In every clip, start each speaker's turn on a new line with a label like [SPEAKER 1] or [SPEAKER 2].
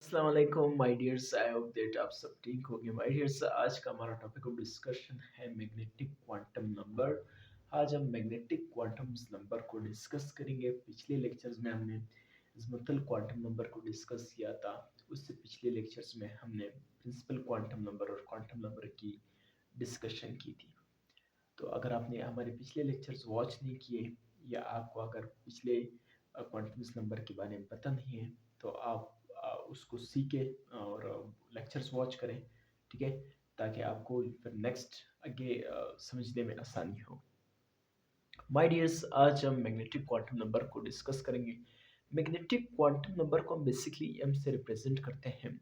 [SPEAKER 1] अस्सलाम वालेकुम my dears. I hope that आप सब ठीक होंगे। माय डियर्स, आज का हमारा टॉपिक ऑफ डिस्कशन है मैग्नेटिक क्वांटम नंबर। आज हम मैग्नेटिक क्वांटम नंबर को डिस्कस करेंगे। पिछले लेक्चर्स में हमने इस्मुथल क्वांटम नंबर को डिस्कस किया था। उससे पिछले लेक्चर्स में हमने प्रिंसिपल क्वांटम नंबर और क्वांटम नंबर की डिस्कशन की थी। तो अगर आपने हमारे पिछले लेक्चर्स वॉच नहीं किए या आपको अगर पिछले क्वांटम नंबर के बारे में पता नहीं है तो आप उसको सीखें और लेक्चर्स वॉच करें, ठीक है, ताकि आपको फिर नेक्स्ट आगे समझने में आसानी हो। माय डियर्स, आज हम मैग्नेटिक क्वांटम नंबर को डिस्कस करेंगे। मैग्नेटिक क्वांटम नंबर को हम बेसिकली एम से रिप्रेजेंट करते हैं।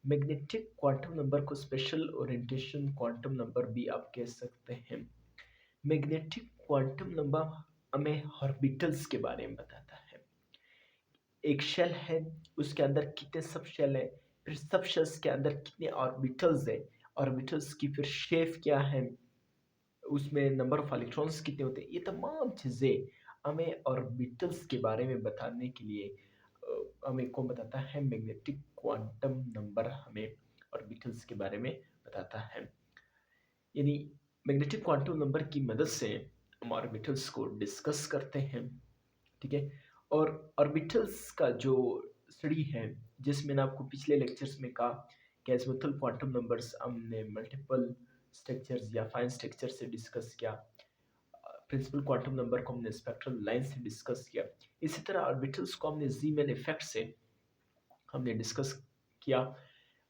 [SPEAKER 1] मैग्नेटिक क्वांटम नंबर को स्पेशल ओरिएंटेशन क्वांटम नंबर भी आप कह सकते हैं। मैग्नेटिक क्वांटम नंबर हमें ऑर्बिटल्स के बारे में बताता है। एक शेल है, उसके अंदर कितने सब शेल है, फिर सब शेल्स के अंदर कितने ऑर्बिटल्स है, ऑर्बिटल्स की फिर शेप क्या है, उसमें नंबर ऑफ इलेक्ट्रॉन्स कितने होते हैं। ये तमाम चीज़ें हमें ऑर्बिटल्स के बारे में बताने के लिए हमें कौन बताता है, मैग्नेटिक क्वांटम नंबर हमें ऑर्बिटल्स के बारे में बताता है। यानी मैग्नेटिक क्वांटम नंबर की मदद से हम ऑर्बिटल्स को डिस्कस करते हैं, ठीक है। और ऑर्बिटल्स का जो स्टडी है, जिसमें मैंने आपको पिछले लेक्चर्स में कहा कि एज़िमुथल क्वांटम नंबर्स हमने मल्टीपल स्ट्रक्चर्स या फाइन स्ट्रक्चर से डिस्कस किया। प्रिंसिपल क्वांटम नंबर को हमने स्पेक्ट्रल लाइन से डिस्कस किया। इसी तरह ऑर्बिटल्स को हमने ज़ीमैन इफेक्ट से हमने डिस्कस किया,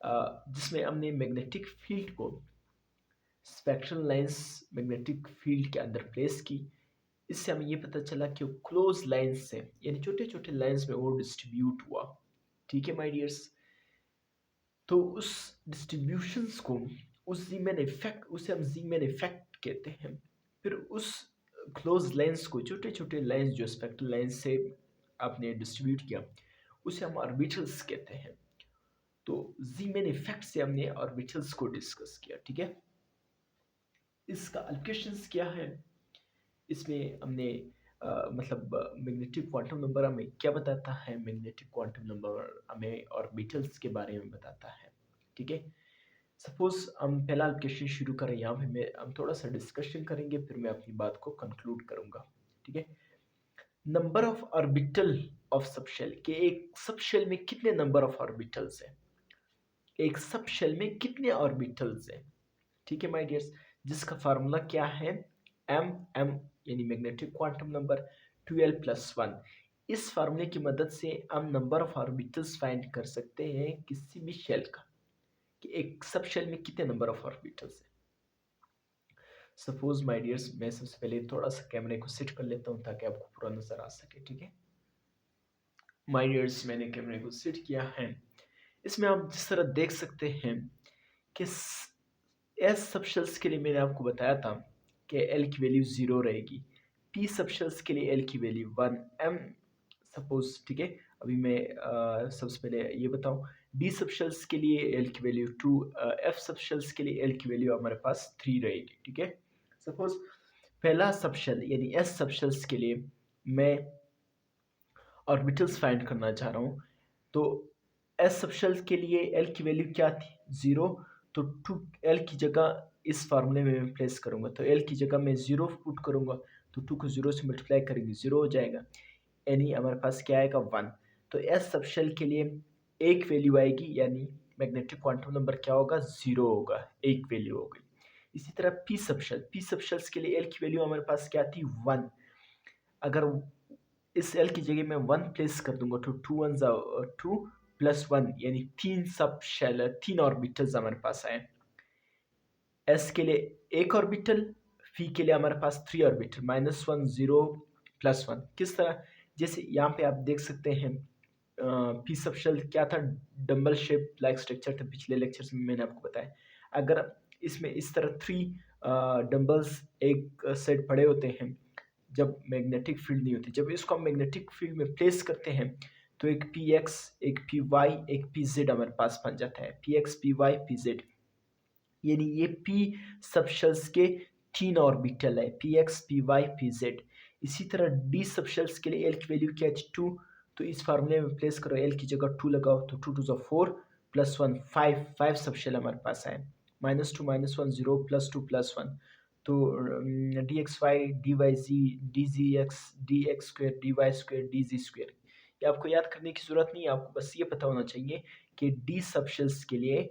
[SPEAKER 1] जिसमें हमने मैग्नेटिक फील्ड को स्पेक्ट्रल लाइंस मैग्नेटिक फील्ड के अंदर प्लेस की। इससे हमें ये पता चला कि वो क्लोज लाइंस से, यानी छोटे छोटे लाइंस में वो डिस्ट्रीब्यूट हुआ, ठीक है माय डियर्स। तो उस डिस्ट्रीब्यूशंस को, उस ज़ीमैन इफेक्ट, उसे हम ज़ीमैन इफेक्ट कहते हैं। फिर उस क्लोज लाइंस को, छोटे छोटे लाइंस जो स्पेक्ट्रल लाइंस से आपने डिस्ट्रीब्यूट किया, उसे हम ऑर्बिटल्स कहते हैं। तो ज़ीमैन इफेक्ट से हमने ऑर्बिटल्स को डिस्कस किया, ठीक है। इसका एप्लीकेशंस क्या है, इसमें हमने मतलब मैग्नेटिक क्वांटम नंबर हमें क्या बताता है, मैग्नेटिक क्वांटम नंबर हमें ऑर्बिटल्स के बारे में बताता है, ठीक है। सपोज हम पहला एप्लीकेशन शुरू करें, यहाँ पे हम थोड़ा सा डिस्कशन करेंगे, फिर मैं अपनी बात को कंक्लूड करूँगा, ठीक है। Number of orbital of subshell, कि एक सबशेल में कितने नंबर ऑफ ऑर्बिटल्स हैं, एक सबशेल में कितने ऑर्बिटल्स हैं, ठीक है माय डियर्स। जिसका फार्मूला क्या है, एम एम यानी मैग्नेटिक क्वांटम नंबर 12+1। इस फार्मूले की मदद से हम नंबर ऑफ ऑर्बिटल्स फाइंड कर सकते हैं किसी भी शेल का, कि एक सब शेल में कितने नंबर ऑफ ऑर्बिटल्स हैं। सपोज माय डियर्स, मैं सबसे पहले थोड़ा सा कैमरे को सेट कर लेता हूँ ताकि आपको पूरा नजर आ सके, ठीक है। माय डियर्स, मैंने कैमरे को सेट किया है। इसमें आप जिस तरह देख सकते हैं कि एस सबशेल्स के लिए मैंने आपको बताया था कि एल की वैल्यू 0 रहेगी, पी सबशेल्स के लिए एल की वैल्यू 1, एम सपोज, ठीक है। अभी मैं सबसे पहले ये बताऊं, डी सबशेल्स के लिए एल की वैल्यू 2, एफ सबशेल्स के लिए एल की वैल्यू हमारे पास 3 रहेगी, ठीक है। सपोज पहला सबशेल यानी एस सबशेल्स के लिए मैं ऑर्बिटल्स फाइंड करना चाह रहा हूँ। तो एस सबशेल के लिए एल की वैल्यू क्या थी, 0। तो 2 एल की जगह इस फार्मूले में मैं प्लेस करूँगा, तो एल की जगह मैं 0 पुट करूँगा, तो 2 को 0 से मल्टीप्लाई करेंगे 0 हो जाएगा, यानी हमारे पास क्या आएगा 1। तो एस सबशेल के लिए एक वैल्यू आएगी, यानी मैग्नेटिक क्वांटम नंबर क्या होगा, 0 होगा, एक वैल्यू हो गई। इसी तरह पी सबशेल्स के लिए एल की वैल्यू हमारे पास क्या थी, 1। अगर इस एल की जगह मैं 1 प्लेस कर दूंगा तो 2 1 2 प्लस 1 यानी 3 सब शेल, 3 ऑर्बिटल्स हमारे पास आए। एस के लिए एक ऑर्बिटल, फी के लिए हमारे पास 3 ऑर्बिटल, -1 0 +1। किस तरह, जैसे यहाँ पे आप देख सकते हैं पी सब शेल क्या था, डम्बल शेप लाइक स्ट्रक्चर था, पिछले लेक्चर्स में मैंने आपको बताया। अगर इसमें इस तरह 3 डम्बल्स एक सेट पड़े होते हैं जब मैग्नेटिक फील्ड नहीं होती, जब इसको हम मैग्नेटिक फील्ड में प्लेस करते हैं तो एक पी एक्स, एक पी वाई, एक पी जेड हमारे पास बन जाता है, P X P Y P Z. यानी ये पी सबशेल्स के 3 ऑर्बिटल है, P X P Y P Z. इसी तरह डी सबशेल्स के लिए एल की वैल्यू क्या है, 2। तो इस फार्मूले में प्लेस करो, एल की जगह 2 लगाओ तो 2 टू 4 प्लस 1 5 5 सब शेल हमारे पास आए, -2 -1 0 +2 +1, तो D X Y D Y Z D Z X D X square D Y square D Z square, ये आपको याद करने की ज़रूरत नहीं है, आपको बस ये पता होना चाहिए कि डी सब शेल्स के लिए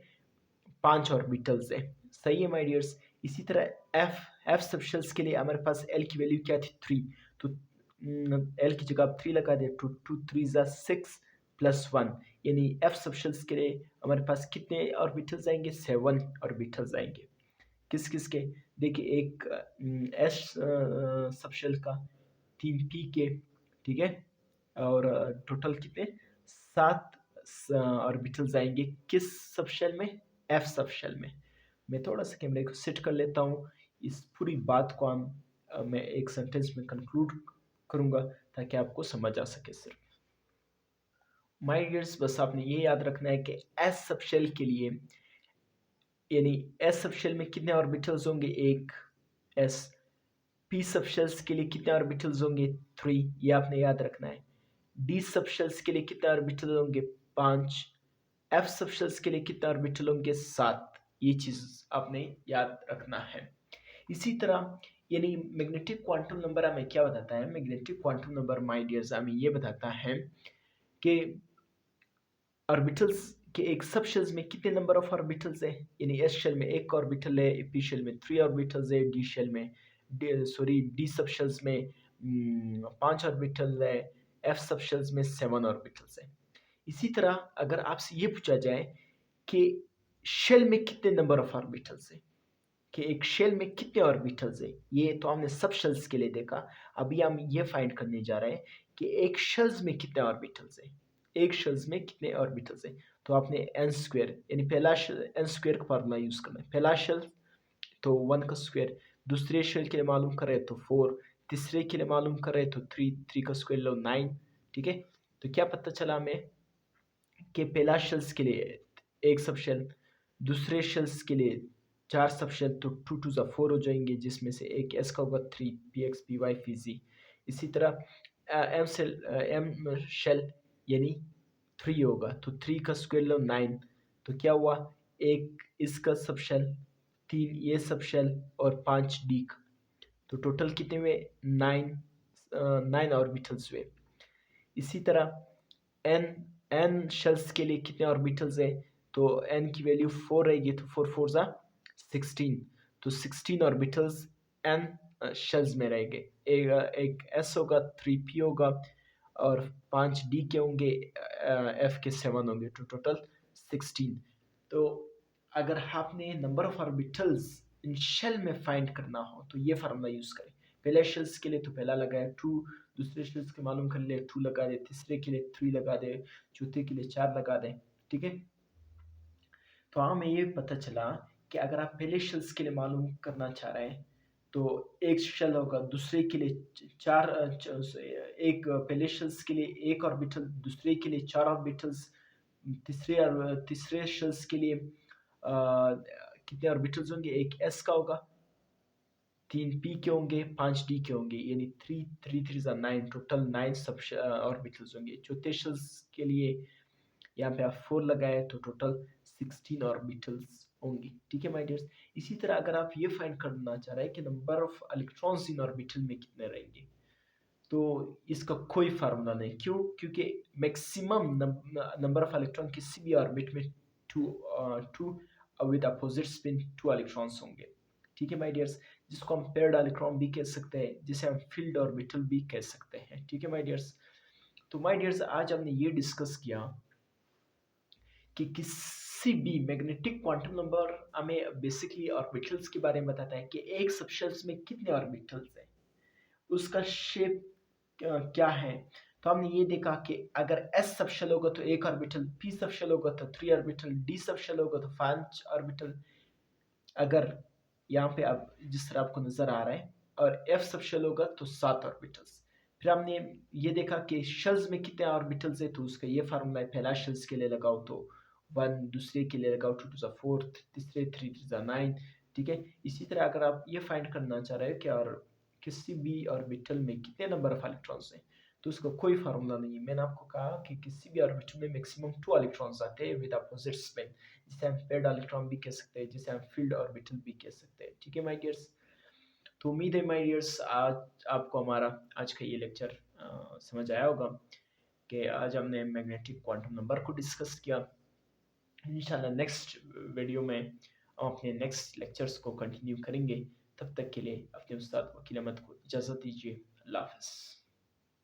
[SPEAKER 1] 5 ऑर्बिटल्स है। सही है माय डियर्स। इसी तरह एफ सब शेल्स के लिए हमारे पास एल की वैल्यू क्या थी 3, तो एल की जगह आप 3 लगा दे, 2 2 3 6 +1, यानी एफ सब शेल्स के लिए हमारे पास कितने ऑर्बिटल्स आएंगे, 7 ऑर्बिटल्स आएंगे। किस किस के, देखिए एक एस सब शेल का 3 पी के, ठीक है, और टोटल कितने 7 ऑर्बिटल्स आएंगे किस सब शेल में, एफ सब शेल में। मैं थोड़ा सा कैमरे को सेट कर लेता हूँ, इस पूरी बात को मैं एक सेंटेंस में कंक्लूड करूँगा ताकि आपको समझ आ सके। सिर्फ माय डियर्स बस आपने ये याद रखना है कि एस सब शेल के लिए, यानी एस सब शेल में कितने ऑर्बिटल्स होंगे, एक एस, पी सब शेल्स के लिए कितने ऑर्बिटल्स होंगे, 3, ये आपने याद रखना है। डी सब शेल्स के लिए कितने ऑर्बिटल होंगे, 5, एफ सब शेल्स के लिए कितने ऑर्बिटल होंगे, 7, ये चीज़ आपने याद रखना है। इसी तरह यानी मैग्नेटिक क्वांटम नंबर हमें क्या बताता है, magnetic quantum number my dears हमें ये बताता है कि ऑर्बिटल्स के एक सब शेल्स में कितने नंबर ऑफ ऑर्बिटल्स है, यानी एस शेल में एक ऑर्बिटल है, पी शेल में 3 ऑर्बिटल्स है, डी शेल में डी सब शेल्स में 5 ऑर्बिटल है, एफ सब शेल्स में 7 ऑर्बिटल्स है। इसी तरह अगर आपसे ये पूछा जाए कि शेल में कितने नंबर ऑफ ऑर्बिटल्स है, कि एक शेल में कितने ऑर्बिटल्स है, ये तो हमने सब शेल्स के लिए देखा। अभी हम ये फाइंड करने जा रहे हैं कि एक शेल्स में कितने ऑर्बिटल्स है, एक शेल्स में कितने ऑर्बिटल्स है। तो आपने एन स्क्वायर यानी पहला एन स्क्वायर का फार्मूला यूज़ करना है, पहला शेल तो 1 का स्क्वायर, दूसरे शेल के लिए मालूम करें तो 4, तीसरे के लिए मालूम करें तो 3 का स्क्वायर लो 9, ठीक है। तो क्या पता चला हमें कि पहला शेल्स के लिए एक सब शेल, दूसरे शेल्स के लिए 4 सब शेल, तो 2 टू 4 हो जाएंगे, जिसमें से एक एस का होगा 3 P X P Y P Z. इसी तरह एम शेल यानी 3 होगा, तो 3 का स्क्वायर लो 9, तो क्या हुआ, एक इसका सब शेल, 3 ये सब शेल और 5 डी का, तो टोटल कितने हुए, 9 ऑर्बिटल्स हुए। इसी तरह एन शेल्स के लिए कितने ऑर्बिटल्स है, तो एन की वैल्यू 4 रहेगी, तो 4 4 जा 16, तो 16 ऑर्बिटल्स एन शेल्स में रहेंगे। एक एस होगा, 3 पी होगा और 5 डी के होंगे, एफ के 7 होंगे, तो टोटल 16। तो अगर आपने number of orbitals in shell में फाइंड करना हो तो ये फार्मूला यूज़ करें। पहले शेल्स के लिए तो पहला लगाया 2, दूसरे शेल्स के मालूम कर ले 2 लगा दे, तीसरे के लिए 3 लगा दे, चौथे के लिए 4 लगा दें, ठीक है। तो हमें ये पता चला कि अगर आप पहले शेल्स के लिए मालूम करना चाह रहे हैं तो एक शेल होगा, दूसरे के लिए 4 एक पहले शेल्स के लिए एक ऑर्बिटल, दूसरे के लिए 4 ऑर्बिटल्स, तीसरे शेल्स के लिए कितने ऑर्बिटल्स होंगे, एक एस का होगा, 3 पी के होंगे, 5 डी के होंगे, यानी 3 3 3 9, टोटल 9 सब ऑर्बिटल्स होंगे। चौथे शेल्स के लिए यहाँ पे आप 4 लगाए तो टोटल 16 ऑर्बिटल्स होंगे, ठीक है माय डियर्स। इसी तरह अगर आप ये फाइंड करना चाह रहे हैं कि number of electrons in orbital में कितने रहेंगे, तो इसका कोई फार्मूला नहीं, क्यों, क्योंकि मैक्सिमम नंबर ऑफ इलेक्ट्रॉन किसी भी ऑर्बिट में two with opposite spin 2 electrons होंगे, ठीक है माय डियर्स, जिसको हम पेयर्ड इलेक्ट्रॉन भी कह सकते हैं, जिसे हम फील्ड ऑर्बिटल भी कह सकते हैं, ठीक है माय डियर्स। तो माय डियर्स आज हमने ये डिस्कस किया कि किसी भी मैग्नेटिक क्वांटम नंबर हमें बेसिकली ऑर्बिटल्स के बारे में बताता है कि एक सबशेल्स में कितने ऑर्बिटल्स हैं, उसका शेप क्या है। तो हमने ये देखा कि अगर s सबशेल होगा तो एक ऑर्बिटल, p सबशेल होगा तो 3 ऑर्बिटल, d सबशेल होगा तो 5 ऑर्बिटल, अगर यहाँ पे अब जिस तरह आपको नजर आ रहा है, और f सबशेल होगा तो 7 ऑर्बिटल्स। फिर हमने ये देखा कि शेल्स में कितने ऑर्बिटल्स है, तो उसका ये फार्मूला है, पहला शेल्स के लिए लगाओ तो 1, दूसरे के लिए लगाओ 2 to the 4, तीसरे 3 to the 9, ठीक है। इसी तरह अगर आप ये फाइंड करना चाह रहे हो कि और किसी भी ऑर्बिटल में कितने नंबर ऑफ इलेक्ट्रॉन्स हैं, तो उसका कोई फार्मूला नहीं है। मैंने आपको कहा कि किसी भी ऑर्बिटल में मैक्सिमम 2 इलेक्ट्रॉन्स आते हैं विद अपोजिट स्पिन, जिसे हम पेड इलेक्ट्रॉन भी कह सकते हैं, जिसे हम फील्ड ऑर्बिटल भी कह सकते हैं। ठीक है माय डियर्स, तो उम्मीद है माय डियर्स आज आपको हमारा आज का ये लेक्चर समझ आया होगा कि आज हमने मैग्नेटिक क्वांटम नंबर को डिस्कस किया। इंशाल्लाह नेक्स्ट वीडियो में हम अपने नेक्स्ट लेक्चर्स को कंटिन्यू करेंगे। तब तक के लिए अपने उस्ताद वकील अहमद को इजाज़त दीजिए। अल्लाह हाफ़िज़।